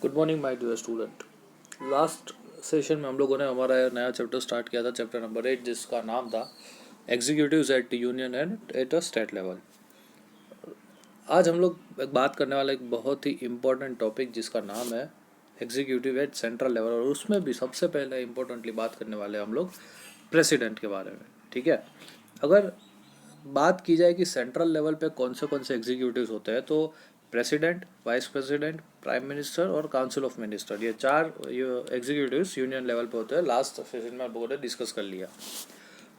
Good morning my dear student. Last session में हम लोगों ने हमारा नया चैप्टर स्टार्ट किया था, चैप्टर नंबर 8, जिसका नाम था executives at union and at a state level. आज हम लोग बात करने वाला एक बहुत ही इम्पोर्टेंट टॉपिक जिसका नाम है एग्जीक्यूटिव एट सेंट्रल लेवल, और उसमें भी सबसे पहले इम्पोर्टेंटली बात करने वाले हम लोग प्रेसिडेंट के बारे में। ठीक है, अगर बात की जाए कि सेंट्रल लेवल पे कौन से एग्जीक्यूटिव्स होते हैं, तो president, vice president, prime minister और काउंसिल ऑफ मिनिस्टर, ये चार एग्जीक्यूटिव्स यूनियन लेवल पे होते हैं। लास्ट सेशन में हम लोगों ने डिस्कस कर लिया।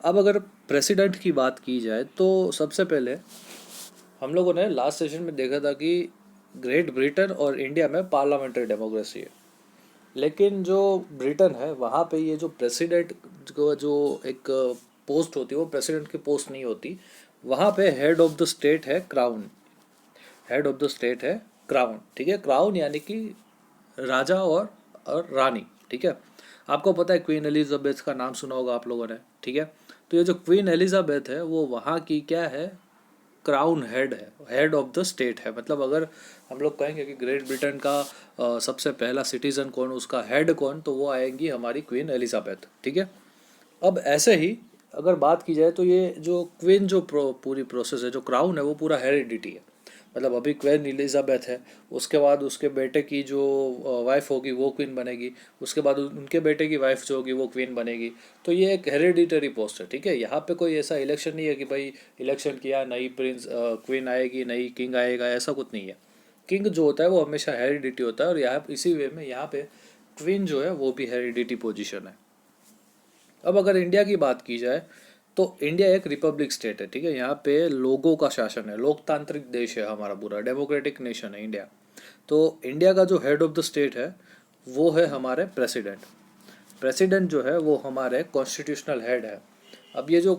अब अगर प्रेसिडेंट की बात की जाए तो सबसे पहले हम लोगों ने लास्ट सेशन में देखा था कि ग्रेट ब्रिटेन और इंडिया में पार्लियामेंट्री डेमोक्रेसी है, लेकिन जो ब्रिटेन है वहाँ पे ये जो प्रेसिडेंट को जो एक पोस्ट होती है वो प्रेसिडेंट की पोस्ट नहीं होती। वहाँ पे हेड ऑफ द स्टेट है crown, head of the state है क्राउन। ठीक है, क्राउन यानी कि राजा और रानी। ठीक है, आपको पता है क्वीन एलिजाबेथ का नाम सुना होगा आप लोगों ने। ठीक है, तो ये जो क्वीन एलिजाबेथ है वो वहाँ की क्या है, क्राउन हेड है, हेड ऑफ द स्टेट है। मतलब अगर हम लोग कहेंगे कि ग्रेट ब्रिटेन का सबसे पहला सिटीजन कौन, उसका हेड कौन, तो वो आएंगी हमारी क्वीन एलिजाबेथ। ठीक है, अब ऐसे ही अगर बात की जाए तो ये जो क्वीन जो पूरी प्रोसेस है, जो क्राउन है, वो पूरा हेरिडिटी है। मतलब अभी क्वीन एलिजाबेथ है, उसके बाद उसके बेटे की जो वाइफ होगी वो क्वीन बनेगी, उसके बाद उनके बेटे की वाइफ जो होगी वो क्वीन बनेगी। तो ये एक हेरिडिटरी पोस्ट है। ठीक है, यहाँ पे कोई ऐसा इलेक्शन नहीं है कि भाई इलेक्शन किया नई प्रिंस क्वीन आएगी, नई किंग आएगा, ऐसा कुछ नहीं है। किंग जो होता है वो हमेशा हेरिडिटी होता है, और यहाँ इसी वे में यहाँ पे क्वीन जो है वो भी हेरिडिटी पोजिशन है। अब अगर इंडिया की बात की जाए तो इंडिया एक रिपब्लिक स्टेट है। ठीक है, यहाँ पे लोगों का शासन है, लोकतांत्रिक देश है हमारा, पूरा डेमोक्रेटिक नेशन है इंडिया। तो इंडिया का जो हेड ऑफ द स्टेट है वो है हमारे प्रेसिडेंट। प्रेसिडेंट जो है वो हमारे कॉन्स्टिट्यूशनल हेड है। अब ये जो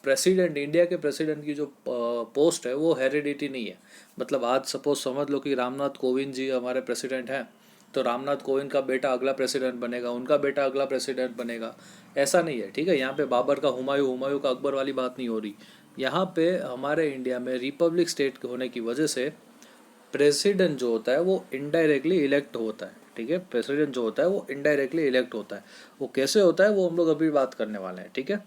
प्रेसिडेंट, इंडिया के प्रेसिडेंट की जो पोस्ट है वो हेरिडिटी नहीं है। मतलब आज सपोज समझ लो कि रामनाथ कोविंद जी हमारे प्रेसिडेंट हैं, तो रामनाथ कोविंद का बेटा अगला प्रेसिडेंट बनेगा, उनका बेटा अगला प्रेसिडेंट बनेगा, ऐसा नहीं है। ठीक है, यहाँ पे बाबर का हुमायूं, हुमायूं का अकबर वाली बात नहीं हो रही। यहाँ पे हमारे इंडिया में रिपब्लिक स्टेट होने की वजह से प्रेसिडेंट जो होता है वो इनडायरेक्टली इलेक्ट होता है। ठीक है, प्रेसिडेंट जो होता है वो इनडायरेक्टली इलेक्ट होता है। वो कैसे होता है वो हम लोग अभी बात करने वाले हैं। ठीक है,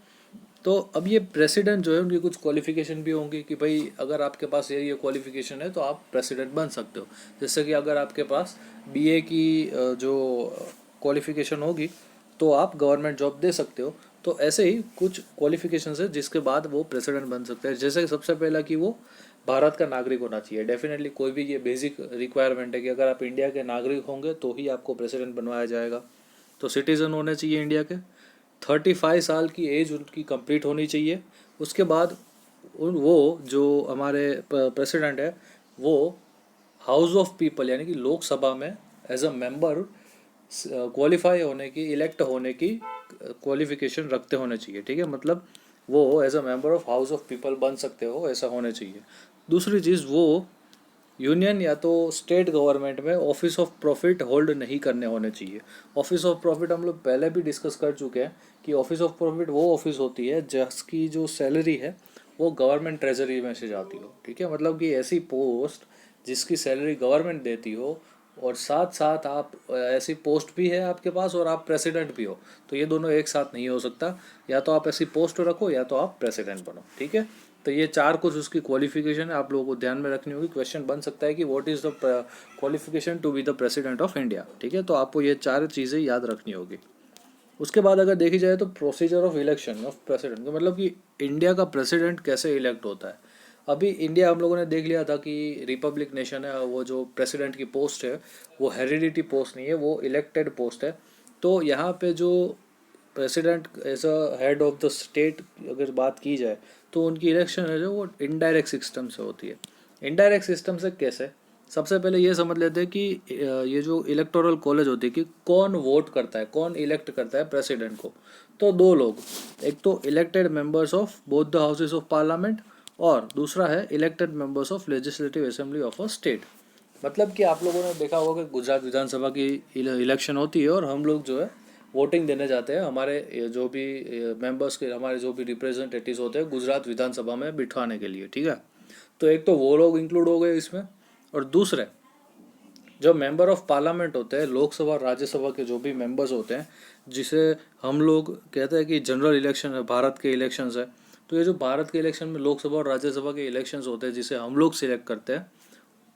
तो अब ये प्रेसिडेंट जो है उनकी कुछ क्वालिफिकेशन भी होंगी कि भाई अगर आपके पास ये क्वालिफिकेशन है तो आप प्रेसिडेंट बन सकते हो। जैसे कि अगर आपके पास बीए की जो क्वालिफिकेशन होगी तो आप गवर्नमेंट जॉब दे सकते हो। तो ऐसे ही कुछ क्वालिफिकेशन है जिसके बाद वो प्रेसिडेंट बन सकते हैं। जैसे सबसे पहला कि वो भारत का नागरिक होना चाहिए। डेफिनेटली कोई भी ये बेसिक रिक्वायरमेंट है कि अगर आप इंडिया के नागरिक होंगे तो ही आपको प्रेसिडेंट बनवाया जाएगा। तो सिटीज़न होने चाहिए इंडिया के, 35 साल की एज उनकी कंप्लीट होनी चाहिए। उसके बाद वो जो हमारे प्रेसिडेंट है वो हाउस ऑफ पीपल यानी कि लोकसभा में एज अ मेंबर क्वालिफाई होने की, इलेक्ट होने की क्वालिफिकेशन रखते होने चाहिए। ठीक है, मतलब वो as a member of House of People बन सकते हो, ऐसा होने चाहिए। दूसरी चीज़, वो यूनियन या तो स्टेट गवर्नमेंट में ऑफिस ऑफ प्रॉफिट होल्ड नहीं करने होने चाहिए। ऑफिस ऑफ प्रॉफिट हम लोग पहले भी डिस्कस कर चुके हैं कि ऑफिस ऑफ प्रॉफिट वो ऑफिस होती है जिसकी जो सैलरी है वो गवर्नमेंट ट्रेजरी में से जाती हो। ठीक है, मतलब कि ऐसी पोस्ट जिसकी सैलरी गवर्नमेंट देती हो, और साथ साथ आप ऐसी पोस्ट भी है आपके पास और आप प्रेसिडेंट भी हो, तो ये दोनों एक साथ नहीं हो सकता। या तो आप ऐसी पोस्ट रखो या तो आप प्रेसिडेंट बनो। ठीक है, तो ये चार कुछ उसकी क्वालिफिकेशन है, आप लोगों को ध्यान में रखनी होगी। क्वेश्चन बन सकता है कि what is the qualification to be the president of India. ठीक है, तो आपको ये चार चीज़ें याद रखनी होगी। उसके बाद अगर देखी जाए तो procedure of election of president, मतलब कि इंडिया का प्रेसिडेंट कैसे इलेक्ट होता है। अभी इंडिया हम लोगों ने देख लिया था कि रिपब्लिक नेशन है, वो जो प्रेसिडेंट की पोस्ट है वो हेरिडिटी पोस्ट नहीं है, वो इलेक्टेड पोस्ट है। तो यहाँ पे जो president as a head of the state अगर बात की जाए तो उनकी इलेक्शन है जो वो इनडायरेक्ट सिस्टम से होती है। इनडायरेक्ट सिस्टम से कैसे, सबसे पहले ये समझ लेते हैं कि ये जो इलेक्टोरल कॉलेज होती है कि कौन वोट करता है, कौन इलेक्ट करता है प्रेसिडेंट को। तो दो लोग, एक तो elected members of both the houses of parliament, और दूसरा है elected members of legislative assembly of a state. मतलब कि आप लोगों ने देखा होगा कि गुजरात विधानसभा की इलेक्शन होती है और हम लोग जो है वोटिंग देने जाते हैं, हमारे जो भी मेंबर्स के, हमारे जो भी रिप्रेजेंटेटिव्स होते हैं गुजरात विधानसभा में बिठाने के लिए। ठीक है, तो एक तो वो लोग इंक्लूड हो गए इसमें, और दूसरे जो मेंबर ऑफ पार्लियामेंट होते हैं, लोकसभा और राज्यसभा के जो भी मेंबर्स होते हैं, जिसे हम लोग कहते हैं कि जनरल इलेक्शन है, भारत के इलेक्शंस है, तो ये जो भारत के इलेक्शन में लोकसभा और राज्यसभा के इलेक्शंस होते हैं जिसे हम लोग सिलेक्ट करते हैं,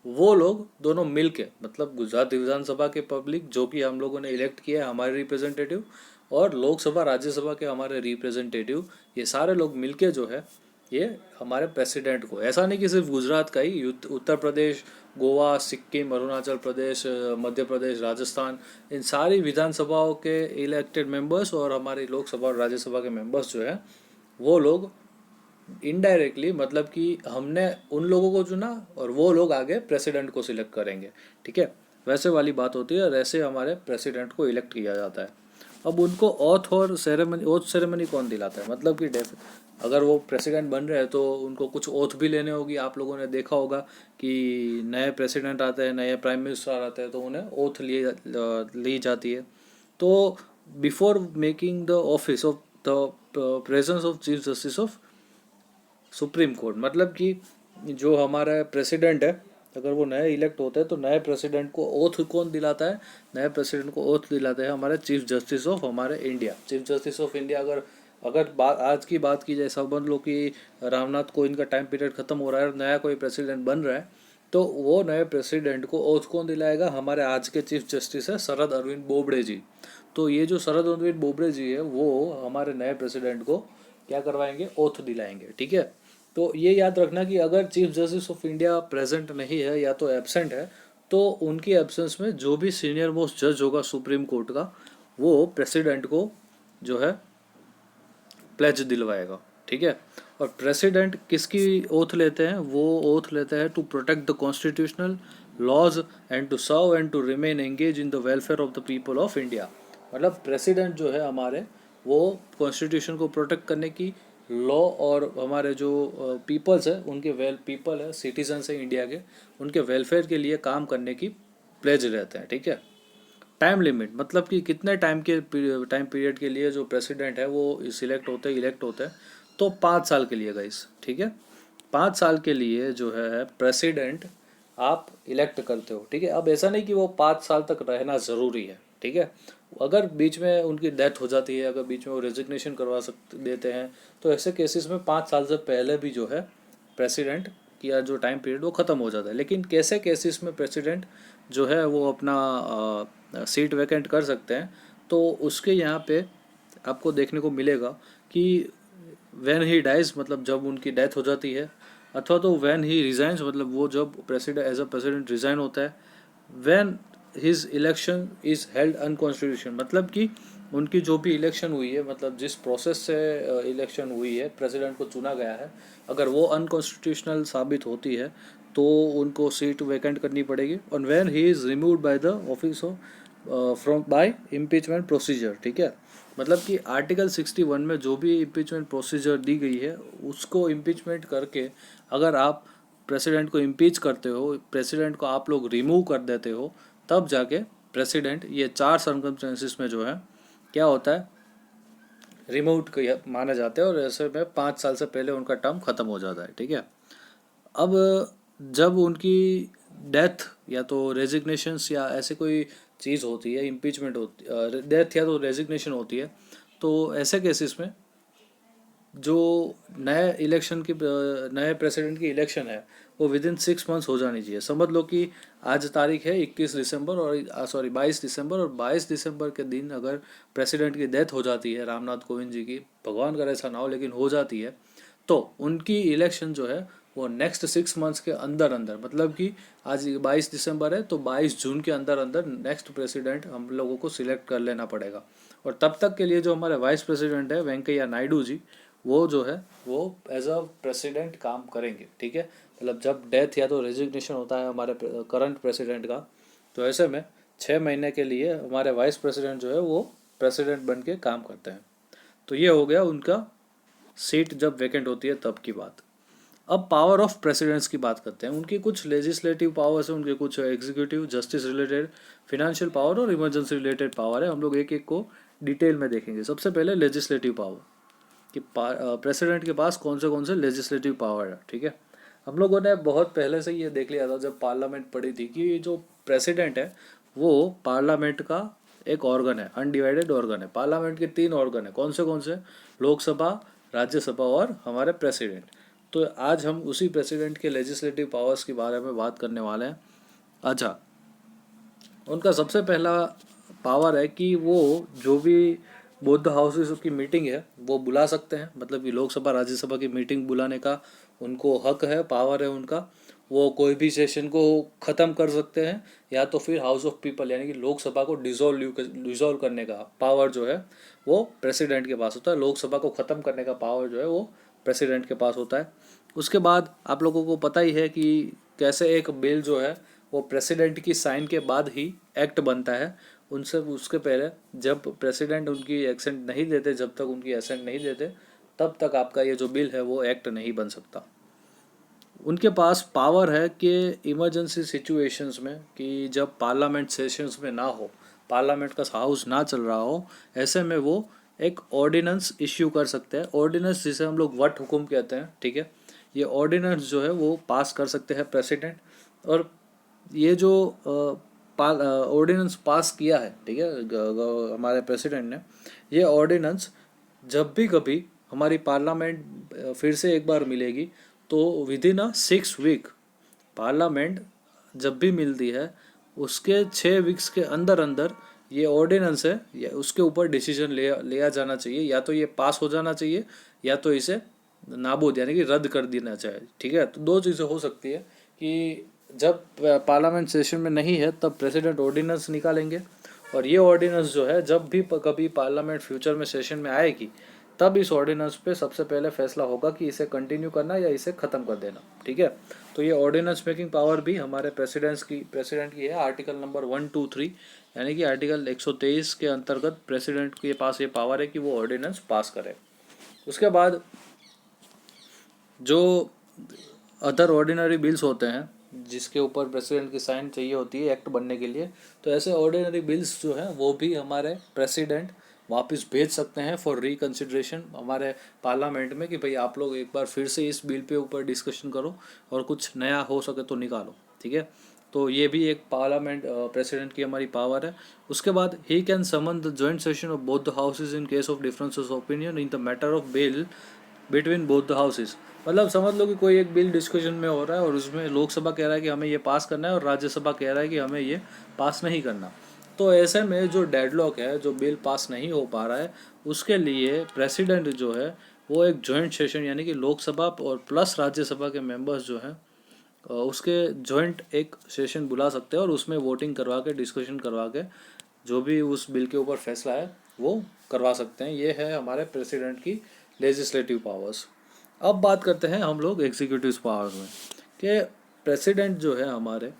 वो लोग दोनों मिल के, मतलब गुजरात विधानसभा के पब्लिक जो कि हम लोगों ने इलेक्ट किया है हमारे रिप्रेजेंटेटिव, और लोकसभा राज्यसभा के हमारे रिप्रेजेंटेटिव, ये सारे लोग मिलके जो है ये हमारे प्रेसिडेंट को, ऐसा नहीं कि सिर्फ गुजरात का ही, उत्तर प्रदेश, गोवा, सिक्किम, अरुणाचल प्रदेश, मध्य प्रदेश, राजस्थान, इन सारी विधानसभाओं के इलेक्टेड मेंबर्स और हमारी लोकसभा और राज्यसभा के मेंबर्स जो है वो लोग इनडायरेक्टली, मतलब कि हमने उन लोगों को चुना और वो लोग आगे प्रेसिडेंट को सिलेक्ट करेंगे, ठीक है, वैसे वाली बात होती है, और ऐसे हमारे प्रेसिडेंट को इलेक्ट किया जाता है। अब उनको ओथ सेरेमनी कौन दिलाता है, मतलब कि अगर वो प्रेसिडेंट बन रहे हैं तो उनको कुछ ओथ भी लेने होगी। आप लोगों ने देखा होगा कि नए प्रेसिडेंट आते हैं, नए प्राइम मिनिस्टर आते हैं, तो उन्हें ओथ ली जाती है। तो before making the office of the presence of chief justice of supreme court, मतलब कि जो हमारा प्रेसिडेंट है, अगर वो नए इलेक्ट होते हैं तो नए प्रेसिडेंट को ओथ कौन दिलाता है, नए प्रेसिडेंट को ओथ दिलाते हैं हमारे चीफ जस्टिस ऑफ हमारे India. Chief justice of India, अगर अगर आज की बात की जाए, समझ लो कि रामनाथ कोविंद का टाइम पीरियड खत्म हो रहा है और नया कोई प्रेसिडेंट बन रहा है, तो वो नए प्रेसिडेंट को ओथ कौन दिलाएगा, हमारे आज के चीफ जस्टिस है शरद अरविंद बोबड़े जी। तो ये जो शरद अरविंद बोबड़े जी है वो हमारे नए प्रेसिडेंट को क्या करवाएंगे, ओथ दिलाएंगे, ठीक है। तो ये याद रखना कि अगर chief justice of India present नहीं है या तो एब्सेंट है, तो उनकी एब्सेंस में जो भी सीनियर मोस्ट जज होगा सुप्रीम कोर्ट का, वो प्रेसिडेंट को जो है प्लेज दिलवाएगा, ठीक है। और प्रेसिडेंट किसकी ओथ लेते हैं, वो ओथ लेते हैं to protect the constitutional laws and to serve and to remain engage in the welfare of the people of India. मतलब प्रेसिडेंट जो है हमारे, वो कॉन्स्टिट्यूशन को प्रोटेक्ट करने की, लॉ और हमारे जो पीपल्स है उनके पीपल है, सिटीजन्स है इंडिया के, उनके वेलफेयर के लिए काम करने की प्लेज रहते हैं, ठीक है। टाइम लिमिट, मतलब कि कितने टाइम पीरियड के लिए जो प्रेसिडेंट है वो इलेक्ट होते हैं, तो 5 साल के लिए गाइस, ठीक है। 5 साल के लिए जो है प्रेसिडेंट आप इलेक्ट करते हो, ठीक है। अब ऐसा नहीं कि वो 5 साल तक रहना ज़रूरी है, ठीक है। अगर बीच में उनकी डेथ हो जाती है, अगर बीच में वो रेजिग्नेशन करवा सकते देते हैं, तो ऐसे केसेस में 5 साल से पहले भी जो है प्रेसिडेंट का जो टाइम पीरियड वो ख़त्म हो जाता है। लेकिन कैसे केसेस में प्रेसिडेंट जो है वो अपना सीट वैकेंट कर सकते हैं, तो उसके यहाँ पे आपको देखने को मिलेगा कि व्हेन ही डाइज, मतलब जब उनकी डेथ हो जाती है, अथवा तो व्हेन ही रिजाइंस, मतलब वो जब president as a president resign होता है, when his election is held unconstitutional, मतलब कि उनकी जो भी इलेक्शन हुई है, मतलब जिस प्रोसेस से इलेक्शन हुई है, प्रेसिडेंट को चुना गया है, अगर वो अनकॉन्स्टिट्यूशनल साबित होती है तो उनको सीट वैकेंट करनी पड़ेगी। और when he is removed by the office of from by impeachment procedure, ठीक है। मतलब कि आर्टिकल 61 में जो भी इम्पीचमेंट प्रोसीजर दी गई है उसको इम्पीचमेंट करके अगर आप प्रेसिडेंट को इम्पीच करते हो, प्रेसिडेंट को आप लोग रिमूव कर देते हो, तब जाके प्रेसिडेंट ये 4 सर्कमस्टेंसेस में जो है क्या होता है, रिमूव माने जाते हैं, और ऐसे में 5 साल से पहले उनका टर्म ख़त्म हो जाता है, ठीक है। अब जब उनकी डेथ या तो रेजिग्नेशंस या ऐसे कोई चीज़ होती है, इम्पीचमेंट होती, डेथ या तो रेजिग्नेशन होती है, तो ऐसे केसेस में जो नए प्रेसिडेंट की इलेक्शन है वो विद इन 6 मंथ्स हो जानी चाहिए। समझ लो कि आज तारीख है 21 दिसंबर, और 22 दिसंबर, और 22 दिसंबर के दिन अगर प्रेसिडेंट की डेथ हो जाती है, रामनाथ कोविंद जी की, भगवान करे ऐसा ना हो, लेकिन हो जाती है, तो उनकी इलेक्शन जो है वो नेक्स्ट 6 मंथ्स के अंदर अंदर, मतलब कि आज 22 दिसंबर है तो 22 जून के अंदर अंदर नेक्स्ट प्रेसिडेंट हम लोगों को सिलेक्ट कर लेना पड़ेगा। और तब तक के लिए जो हमारे वाइस प्रेसिडेंट है वेंकैया नायडू जी, वो जो है वो एज अ प्रेसिडेंट काम करेंगे, ठीक है। मतलब जब डेथ या तो रेजिग्नेशन होता है हमारे करंट प्रेसिडेंट का, तो ऐसे में 6 महीने के लिए हमारे वाइस प्रेसिडेंट जो है वो प्रेसिडेंट बन के काम करते हैं। तो ये हो गया उनका सीट जब वैकेंट होती है तब की बात। अब पावर ऑफ प्रेसिडेंट्स की बात करते हैं। उनकी कुछ लेजिस्लेटिव पावर्स है, उनके कुछ executive, justice related, financial power और इमरजेंसी रिलेटेड पावर है। हम लोग एक एक को डिटेल में देखेंगे। सबसे पहले लेजिस्लेटिव पावर कि प्रेसिडेंट के पास कौन से लेजिस्लेटिव पावर है, ठीक है। हम लोगों ने बहुत पहले से ये देख लिया था जब पार्लियामेंट पड़ी थी कि ये जो प्रेसिडेंट है वो पार्लियामेंट का एक ऑर्गन है, अनडिवाइडेड ऑर्गन है। पार्लियामेंट के 3 ऑर्गन है, कौन से? लोकसभा, राज्यसभा और हमारे प्रेसिडेंट। तो आज हम उसी प्रेसिडेंट के लेजिस्लेटिव पावर्स के बारे में बात करने वाले हैं। अच्छा, उनका सबसे पहला पावर है कि वो जो भी बोथ हाउसेस की मीटिंग है वो बुला सकते हैं, मतलब कि लोकसभा राज्यसभा की मीटिंग बुलाने का उनको हक है, पावर है उनका। वो कोई भी सेशन को ख़त्म कर सकते हैं, या तो फिर हाउस ऑफ पीपल यानी कि लोकसभा को डिसॉल्व करने का पावर जो है वो प्रेसिडेंट के पास होता है। लोकसभा को ख़त्म करने का पावर जो है वो प्रेसिडेंट के पास होता है। उसके बाद आप लोगों को पता ही है कि कैसे एक बिल जो है वो प्रेसिडेंट की साइन के बाद ही एक्ट बनता है। उनसे उसके पहले जब प्रेसिडेंट उनकी एसेंट नहीं देते, जब तक उनकी एसेंट नहीं देते तब तक आपका ये जो बिल है वो एक्ट नहीं बन सकता। उनके पास पावर है कि इमरजेंसी सिचुएशंस में, कि जब पार्लियामेंट सेशंस में ना हो, पार्लियामेंट का हाउस ना चल रहा हो, ऐसे में वो एक ऑर्डिनेंस इश्यू कर सकते हैं। ऑर्डिनेंस जिसे हम लोग वट हुकुम कहते हैं, ठीक है। ये ऑर्डिनेंस जो है वो पास कर सकते हैं प्रेसिडेंट। और ये जो ऑर्डिनेंस पास किया है, ठीक है, हमारे प्रेसिडेंट ने, ये ऑर्डिनेंस जब भी कभी हमारी पार्लियामेंट फिर से एक बार मिलेगी तो विद इन 6 वीक, पार्लियामेंट जब भी मिलती है उसके 6 वीक्स के अंदर अंदर ये ऑर्डिनेंस है या उसके ऊपर डिसीजन लिया जाना चाहिए। या तो ये पास हो जाना चाहिए या तो इसे नाबूद यानी कि रद्द कर देना चाहिए, ठीक है। तो 2 चीज़ें हो सकती है कि जब पार्लियामेंट सेशन में नहीं है तब प्रेसिडेंट ऑर्डिनेंस निकालेंगे, और ये ऑर्डिनेंस जो है जब भी कभी पार्लियामेंट फ्यूचर में सेशन में आएगी तब इस ऑर्डिनेंस पे सबसे पहले फैसला होगा कि इसे कंटिन्यू करना या इसे ख़त्म कर देना, ठीक है। तो ये ऑर्डिनेंस मेकिंग पावर भी हमारे प्रेसिडेंट की है। आर्टिकल नंबर 123 यानी कि आर्टिकल 123 के अंतर्गत प्रेसिडेंट के पास ये पावर है कि वो ऑर्डिनेंस पास करे। उसके बाद जो अदर ऑर्डिनरी बिल्स होते हैं जिसके ऊपर प्रेसिडेंट की साइन चाहिए होती है एक्ट बनने के लिए, तो ऐसे ऑर्डिनरी बिल्स जो हैं वो भी हमारे प्रेसिडेंट वापस भेज सकते हैं फॉर रिकन्सिडरेशन हमारे पार्लियामेंट में, कि भाई आप लोग एक बार फिर से इस बिल पे ऊपर डिस्कशन करो और कुछ नया हो सके तो निकालो, ठीक है। तो ये भी एक पार्लियामेंट प्रेसिडेंट की हमारी पावर है। उसके बाद ही can summon the joint session of both the houses in case of differences of opinion in the matter of bill between both the houses. मतलब समझ लो कि कोई एक बिल डिस्कशन में हो रहा है और उसमें लोकसभा कह रहा है कि हमें ये पास करना है और राज्यसभा कह रहा है कि हमें ये पास नहीं करना। तो ऐसे में जो डेडलॉक है, जो बिल पास नहीं हो पा रहा है, उसके लिए प्रेसिडेंट जो है वो एक जॉइंट सेशन यानी कि लोकसभा और प्लस राज्यसभा के मेंबर्स जो हैं उसके जॉइंट एक सेशन बुला सकते हैं और उसमें वोटिंग करवा के, डिस्कशन करवा के जो भी उस बिल के ऊपर फैसला है वो करवा सकते हैं। ये है हमारे प्रेसिडेंट की लेजिस्लेटिव पावर्स। अब बात करते हैं हम लोग एग्जीक्यूटिव पावर्स में, कि प्रेसिडेंट जो है हमारे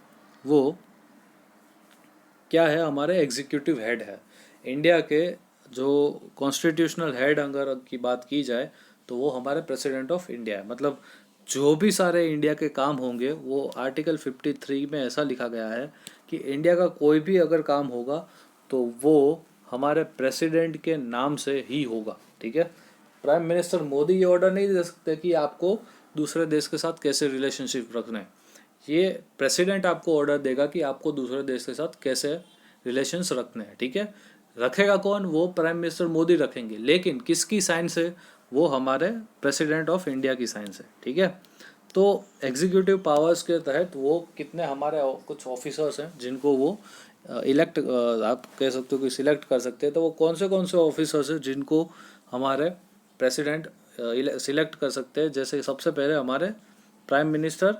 वो क्या है, हमारे एग्जीक्यूटिव हेड है। इंडिया के जो कॉन्स्टिट्यूशनल हेड अगर की बात की जाए तो वो हमारे प्रेसिडेंट ऑफ इंडिया है। मतलब जो भी सारे इंडिया के काम होंगे वो आर्टिकल 53 में ऐसा लिखा गया है कि इंडिया का कोई भी अगर काम होगा तो वो हमारे प्रेसिडेंट के नाम से ही होगा, ठीक है। प्राइम मिनिस्टर मोदी ये ऑर्डर नहीं दे सकते कि आपको दूसरे देश के साथ कैसे रिलेशनशिप रखना है। ये प्रेसिडेंट आपको ऑर्डर देगा कि आपको दूसरे देश के साथ कैसे रिलेशंस रखने हैं, ठीक है। रखेगा कौन? वो प्राइम मिनिस्टर मोदी रखेंगे, लेकिन किसकी साइन से? वो हमारे प्रेसिडेंट ऑफ इंडिया की साइन से, ठीक है। तो एग्जीक्यूटिव पावर्स के तहत वो कितने हमारे कुछ ऑफिसर्स हैं जिनको वो इलेक्ट, आप कह सकते हो कि सिलेक्ट कर सकते हैं। तो वो कौन से ऑफिसर्स हैं जिनको हमारे प्रेसिडेंट सिलेक्ट कर सकते हैं? जैसे सबसे पहले हमारे प्राइम मिनिस्टर,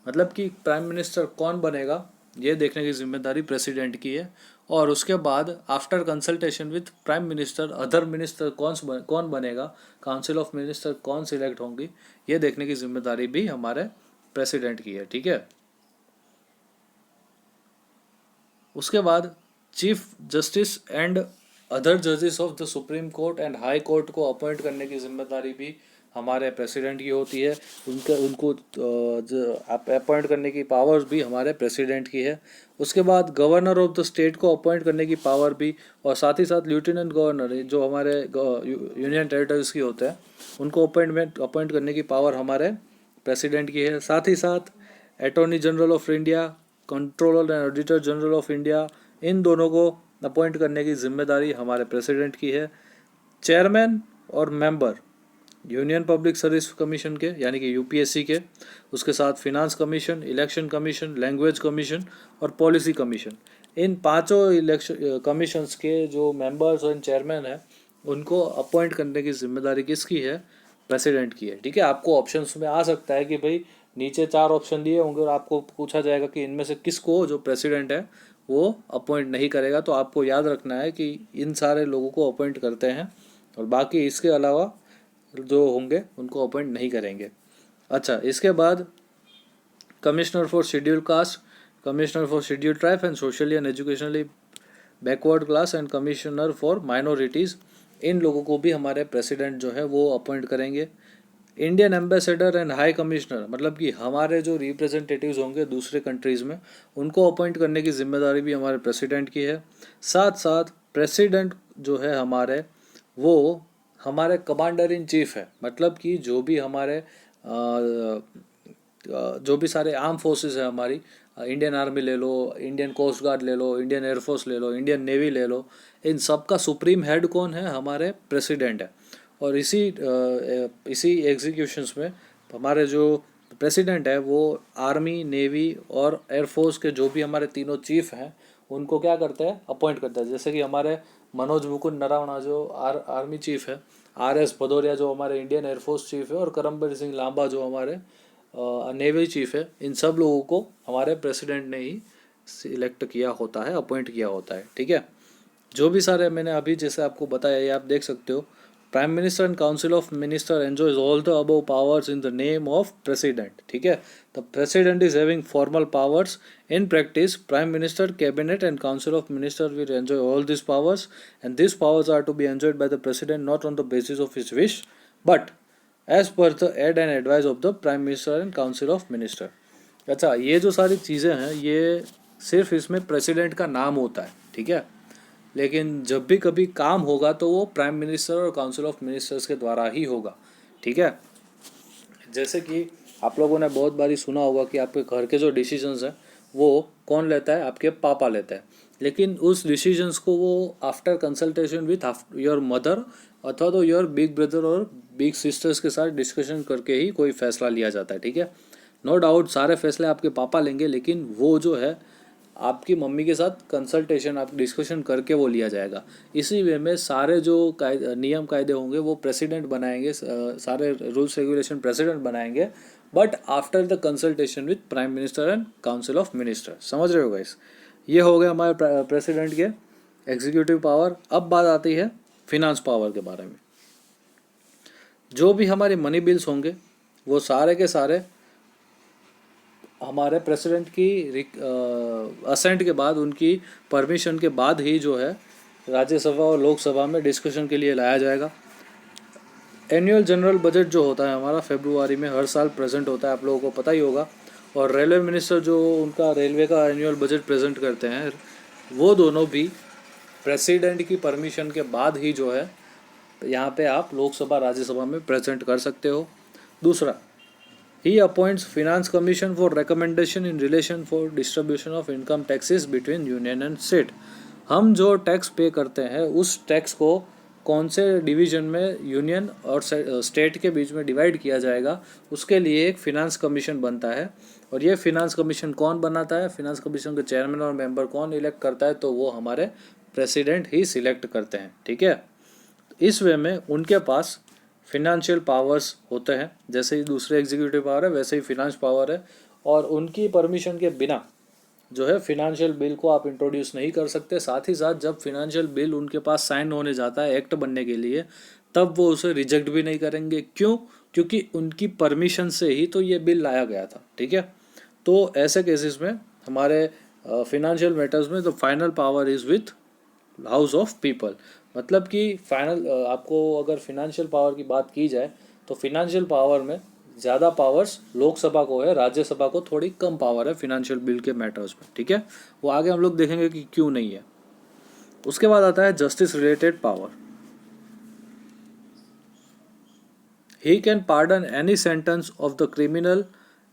मतलब कि प्राइम मिनिस्टर कौन बनेगा ये देखने की जिम्मेदारी प्रेसिडेंट की है। और उसके बाद after consultation with prime minister other minister कौन बनेगा, काउंसिल ऑफ मिनिस्टर कौन सिलेक्ट होंगी, ये देखने की जिम्मेदारी भी हमारे प्रेसिडेंट की है, ठीक है। उसके बाद चीफ जस्टिस एंड अदर जजेस of the supreme court and high court को अपॉइंट करने की जिम्मेदारी भी हमारे प्रेसिडेंट की होती है। उनको अपॉइंट करने की पावर्स भी हमारे प्रेसिडेंट की है। उसके बाद गवर्नर ऑफ द स्टेट को अपॉइंट करने की पावर भी, और साथ ही साथ लेफ्टिनेंट गवर्नर जो हमारे यूनियन टेरिटरीज की होते हैं उनको अपॉइंट करने की पावर हमारे प्रेसिडेंट की है। साथ ही साथ attorney general of India, controller and auditor general of India, इन दोनों को अपॉइंट करने की जिम्मेदारी हमारे प्रेसिडेंट की है। चेयरमैन और member union public service commission के यानी कि यूपीएससी के, उसके साथ finance commission, election commission, language commission और पॉलिसी कमीशन, इन पांचों इलेक्शन कमीशंस के जो मेंबर्स और चेयरमैन हैं उनको अपॉइंट करने की जिम्मेदारी किसकी है? प्रेसिडेंट की है। ठीक है, आपको ऑप्शंस में आ सकता है कि भाई नीचे 4 ऑप्शन दिए होंगे और आपको पूछा जाएगा कि इनमें से किसको जो प्रेसिडेंट है वो अपॉइंट नहीं करेगा। तो आपको याद रखना है कि इन सारे लोगों को अपॉइंट करते हैं और बाकी इसके अलावा जो होंगे उनको अपॉइंट नहीं करेंगे। अच्छा, इसके बाद commissioner for scheduled caste, commissioner for scheduled tribe and socially and educationally backward class and commissioner for minorities, इन लोगों को भी हमारे प्रेसिडेंट जो है वो अपॉइंट करेंगे। Indian ambassador and high commissioner, मतलब कि हमारे जो रिप्रेजेंटेटिव्स होंगे दूसरे कंट्रीज़ में, उनको अपॉइंट करने की जिम्मेदारी भी हमारे प्रेसिडेंट की है। साथ साथ प्रेसिडेंट जो है हमारे, वो हमारे कमांडर इन चीफ है, मतलब कि जो भी हमारे जो भी सारे आर्म फोर्सेस है हमारी, इंडियन आर्मी ले लो, इंडियन कोस्ट गार्ड ले लो, इंडियन एयरफोर्स ले लो, इंडियन नेवी ले लो, इन सब का सुप्रीम हेड कौन है? हमारे प्रेसिडेंट है। और इसी एग्जीक्यूशंस में हमारे जो प्रेसिडेंट है वो आर्मी, नेवी और एयरफोर्स के जो भी हमारे तीनों चीफ हैं उनको क्या करते हैं? अपॉइंट करते हैं। जैसे कि हमारे मनोज मुकुंद नरवणे जो आर्मी चीफ है, RS भदौरिया जो हमारे इंडियन एयरफोर्स चीफ है, और करमबीर सिंह लांबा जो हमारे नेवी चीफ है, इन सब लोगों को हमारे प्रेसिडेंट ने ही सिलेक्ट किया होता है, अपॉइंट किया होता है। ठीक है, जो भी सारे मैंने अभी जैसे आपको बताया ये आप देख सकते हो। Prime minister and council of minister enjoys all the above powers in the name of president. ठीक है, the president is having formal powers. In practice prime minister, cabinet and council of minister will enjoy all this powers and this powers are to be enjoyed by the president not on the basis of his wish but as per the aid and advice of the prime minister and council of minister. अच्छा, ये जो सारी चीज़ें हैं ये सिर्फ इसमें president का नाम होता है। ठीक है, लेकिन जब भी कभी काम होगा तो वो प्राइम मिनिस्टर और काउंसिल ऑफ मिनिस्टर्स के द्वारा ही होगा। ठीक है, जैसे कि आप लोगों ने बहुत बारी सुना होगा कि आपके घर के जो डिसीजंस हैं वो कौन लेता है? आपके पापा लेते हैं। लेकिन उस डिसीजंस को वो after consultation with your mother अथवा तो योर बिग ब्रदर और बिग सिस्टर्स के साथ डिस्कशन करके ही कोई फैसला लिया जाता है। ठीक है, नो डाउट सारे फैसले आपके पापा लेंगे, लेकिन वो जो है आपकी मम्मी के साथ कंसल्टेशन, आप डिस्कशन करके वो लिया जाएगा। इसी वे में सारे जो नियम कायदे होंगे वो प्रेसिडेंट बनाएंगे, सारे रूल्स रेगुलेशन प्रेसिडेंट बनाएंगे, but after the consultation with prime minister and council of minister. समझ रहे हो गाइस? ये हो गया हमारे प्रेसिडेंट के एग्जीक्यूटिव पावर। अब बात आती है फिनांस पावर के बारे में। जो भी हमारे मनी बिल्स होंगे वो सारे के सारे हमारे प्रेसिडेंट की असेंट के बाद, उनकी परमिशन के बाद ही जो है राज्यसभा और लोकसभा में डिस्कशन के लिए लाया जाएगा। एनुअल जनरल बजट जो होता है हमारा फरवरी में हर साल प्रेजेंट होता है, आप लोगों को पता ही होगा। और रेलवे मिनिस्टर जो उनका रेलवे का एनुअल बजट प्रेजेंट करते हैं, वो दोनों भी प्रेसिडेंट की परमिशन के बाद ही जो है यहाँ पे आप लोकसभा राज्यसभा में प्रेजेंट कर सकते हो। दूसरा, he appoints finance commission for recommendation in relation for distribution of income taxes between union and state। हम जो टैक्स पे करते हैं उस टैक्स को कौन से डिवीजन में यूनियन और स्टेट के बीच में डिवाइड किया जाएगा, उसके लिए एक फिनांस कमीशन बनता है। और ये फिनांस कमीशन कौन बनाता है? फिनांस कमीशन के चेयरमैन और मेंबर कौन इलेक्ट करता है? तो वो हमारे प्रेसिडेंट ही सिलेक्ट करते हैं। ठीक है, इस वे में उनके पास फिनेंशियल पावर्स होते हैं, जैसे ही दूसरे एग्जीक्यूटिव पावर है वैसे ही फिनांस पावर है। और उनकी परमिशन के बिना जो है फिनेंशियल बिल को आप इंट्रोड्यूस नहीं कर सकते। साथ ही साथ जब फिनेंशियल बिल उनके पास साइन होने जाता है एक्ट बनने के लिए, तब वो उसे रिजेक्ट भी नहीं करेंगे। क्यों? क्योंकि उनकी परमिशन से ही तो ये बिल लाया गया था। ठीक है, तो ऐसे केसेस में हमारे फिनेंशियल मैटर्स में the final power is with house of people. मतलब कि फाइनल आपको अगर फिनेंशियल पावर की बात की जाए तो फिनेंशियल पावर में ज़्यादा पावर्स लोकसभा को है, राज्यसभा को थोड़ी कम पावर है फिनेंशियल बिल के मैटर्स में। ठीक है, वो आगे हम लोग देखेंगे कि क्यों नहीं है। उसके बाद आता है justice related power. He can pardon any sentence of the criminal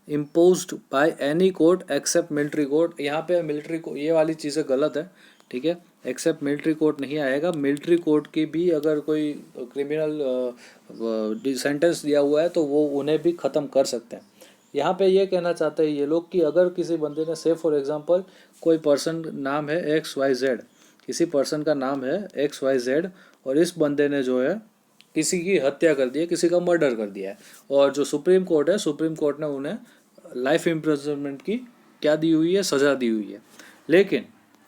imposed by any court except military court। यहाँ पे मिलिट्री को ये वाली चीज़ें गलत है, ठीक है। एक्सेप्ट मिलिट्री कोर्ट नहीं आएगा, मिलिट्री कोर्ट की भी अगर कोई क्रिमिनल सेंटेंस दिया हुआ है तो वो उन्हें भी ख़त्म कर सकते हैं। यहाँ पे ये कहना चाहते हैं ये लोग कि अगर किसी बंदे ने से फॉर एग्जांपल कोई पर्सन नाम है XYZ, किसी पर्सन का नाम है XYZ और इस बंदे ने जो है किसी की हत्या कर दी है, किसी का मर्डर कर दिया है, और जो सुप्रीम कोर्ट है, सुप्रीम कोर्ट ने उन्हें लाइफ इम्प्रिजनमेंट की क्या दी हुई है, सज़ा दी हुई है। लेकिन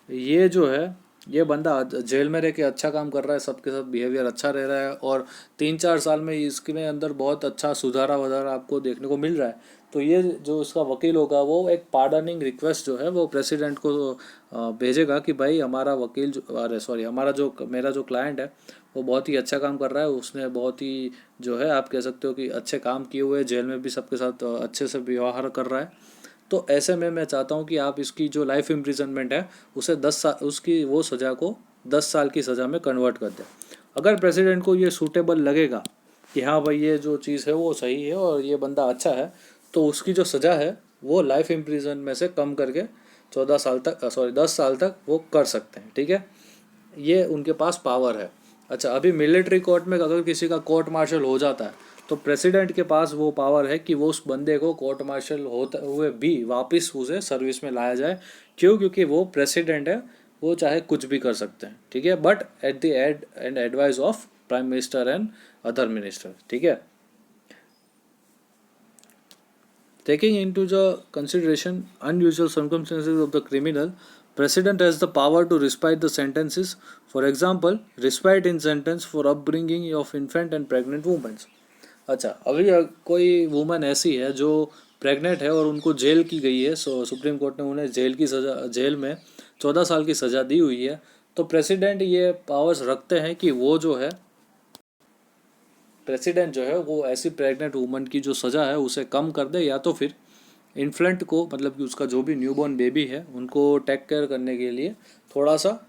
ये जो है ये बंदा जेल में रह के अच्छा काम कर रहा है, सबके साथ बिहेवियर अच्छा रह रहा है और 3-4 साल में इसके अंदर बहुत अच्छा सुधारा वधारा आपको देखने को मिल रहा है। तो ये जो उसका वकील होगा वो एक पार्डनिंग रिक्वेस्ट जो है वो प्रेसिडेंट को भेजेगा कि भाई हमारा वकील अरे सॉरी हमारा जो मेरा जो क्लाइंट है वो बहुत ही अच्छा काम कर रहा है, उसने बहुत ही जो है आप कह सकते हो कि अच्छे काम किए हुए, जेल में भी सबके साथ अच्छे से व्यवहार कर रहा है। तो ऐसे में मैं चाहता हूँ कि आप इसकी जो लाइफ इम्प्रिजनमेंट है उसे 10 साल, उसकी वो सज़ा को 10 साल की सज़ा में कन्वर्ट कर दें। अगर प्रेसिडेंट को ये सूटेबल लगेगा कि हाँ भाई ये जो चीज़ है वो सही है और ये बंदा अच्छा है, तो उसकी जो सज़ा है वो लाइफ इम्प्रिजन में से कम करके 14 साल तक 10 साल तक वो कर सकते हैं, ठीक है। ये उनके पास पावर है। अच्छा, अभी मिलिट्री कोर्ट में अगर किसी का कोर्ट मार्शल हो जाता है तो प्रेसिडेंट के पास वो पावर है कि वो उस बंदे को कोर्ट मार्शल होते हुए भी वापस उसे सर्विस में लाया जाए। क्यों? क्योंकि वो प्रेसिडेंट है, वो चाहे कुछ भी कर सकते हैं, ठीक है, but at the end advice of prime minister and other minister, ठीक है। Taking into the consideration unusual circumstances of the criminal, President has the power to respite the sentences. For example, respite in sentence for upbringing of infant and pregnant women. अच्छा, अभी कोई woman ऐसी है जो pregnant है और उनको jail की गई है, सुप्रीम कोर्ट ने उन्हें जेल की सज़ा, जेल में 14 साल की सज़ा दी हुई है, तो प्रेसिडेंट ये पावर्स रखते हैं कि वो जो है प्रेसिडेंट जो है वो ऐसी प्रेग्नेंट वुमन की जो सज़ा है उसे कम कर दे, या तो फिर इन्फ्लेंट को मतलब कि उसका जो भी न्यूबॉर्न बेबी है उनको टेक केयर करने के लिए थोड़ा सा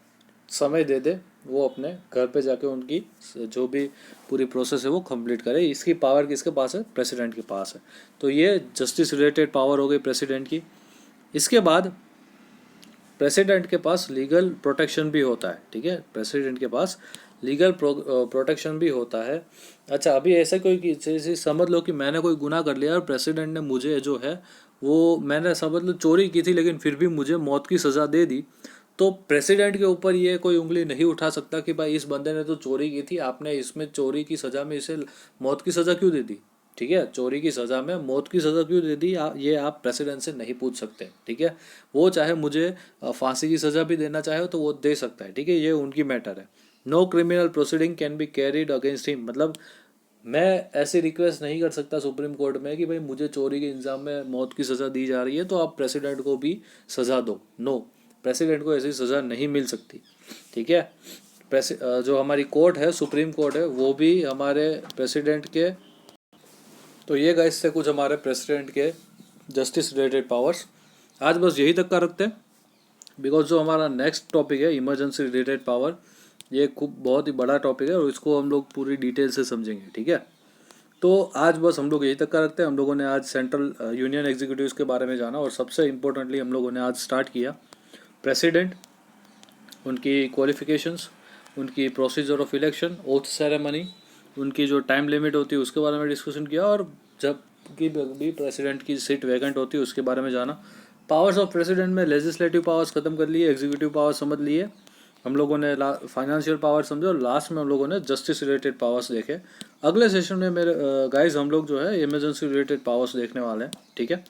समय दे दे, वो अपने घर पे जाके उनकी जो भी पूरी प्रोसेस है वो कंप्लीट करे। इसकी पावर किसके पास है? प्रेसिडेंट के पास है। तो ये जस्टिस रिलेटेड पावर हो गई प्रेसिडेंट की। इसके बाद प्रेसिडेंट के पास लीगल प्रोटेक्शन भी होता है, ठीक है, प्रेसिडेंट के पास लीगल प्रोटेक्शन भी होता है। अच्छा, अभी ऐसा कोई जैसे समझ लो कि मैंने कोई गुनाह कर लिया और प्रेसिडेंट ने मुझे जो है वो मैंने समझ लो चोरी की थी लेकिन फिर भी मुझे मौत की सज़ा दे दी, तो प्रेसिडेंट के ऊपर ये कोई उंगली नहीं उठा सकता कि भाई इस बंदे ने तो चोरी की थी, आपने इसमें चोरी की सज़ा में इसे मौत की सज़ा क्यों दे दी, ठीक है, चोरी की सज़ा में मौत की सज़ा क्यों दे दी, ये आप प्रेसिडेंट से नहीं पूछ सकते, ठीक है। वो चाहे मुझे फांसी की सज़ा भी देना चाहे तो वो दे सकता है, ठीक है, ये उनकी मैटर है। No criminal proceeding can be carried against him, मतलब मैं ऐसी रिक्वेस्ट नहीं कर सकता सुप्रीम कोर्ट में कि भाई मुझे चोरी के इल्ज़ाम में मौत की सज़ा दी जा रही है तो आप प्रेसिडेंट को भी सज़ा दो। नो, प्रेसिडेंट को ऐसी सज़ा नहीं मिल सकती, ठीक है। जो हमारी कोर्ट है, सुप्रीम कोर्ट है, वो भी हमारे प्रेसिडेंट के, तो ये गाइस थे कुछ हमारे प्रेसिडेंट के जस्टिस रिलेटेड पावर्स। आज बस यही तक का रखते हैं, बिकॉज जो हमारा नेक्स्ट टॉपिक है इमरजेंसी रिलेटेड पावर, ये खूब बहुत ही बड़ा टॉपिक है और इसको हम लोग पूरी डिटेल से समझेंगे, ठीक है। तो आज बस हम लोग यही तक का रखते हैं। हम लोगों ने आज सेंट्रल यूनियन एग्जीक्यूटिव्स के बारे में जाना और सबसे इम्पोर्टेंटली हम लोगों ने आज स्टार्ट किया प्रेसिडेंट, उनकी क्वालिफिकेशंस, उनकी procedure of election, oath ceremony, उनकी जो टाइम लिमिट होती है उसके बारे में डिस्कशन किया, और जब की भी प्रेसिडेंट की सीट वैकेंट होती है उसके बारे में जाना। पावर्स ऑफ प्रेसिडेंट में लेजिस्लेटिव पावर्स खत्म कर लिए, एग्जीक्यूटिव पावर्स समझ लिए हम लोगों ने, फाइनेंशियल पावर समझे, और लास्ट में हम लोगों ने जस्टिस रिलेटेड पावर्स देखे। अगले सेशन में मेरे गाइस हम लोग जो है इमरजेंसी रिलेटेड पावर्स देखने वाले हैं, ठीक है।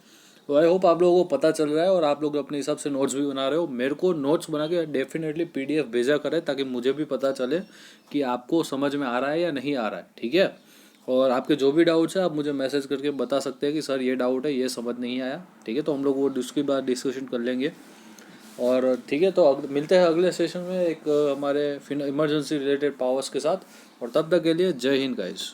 तो आई होप आप लोगों को पता चल रहा है और आप लोग अपने हिसाब से नोट्स भी बना रहे हो। मेरे को नोट्स बना के डेफिनेटली PDF भेजा करें ताकि मुझे भी पता चले कि आपको समझ में आ रहा है या नहीं आ रहा है, ठीक है। और आपके जो भी डाउट्स है आप मुझे मैसेज करके बता सकते हैं कि सर ये डाउट है, ये समझ नहीं आया, ठीक है, तो हम लोग वो उसके बाद डिस्कशन कर लेंगे। और ठीक है, तो मिलते हैं अगले सेशन में एक हमारे इमरजेंसी रिलेटेड पावर्स के साथ, और तब तक के लिए जय हिंद गाइस।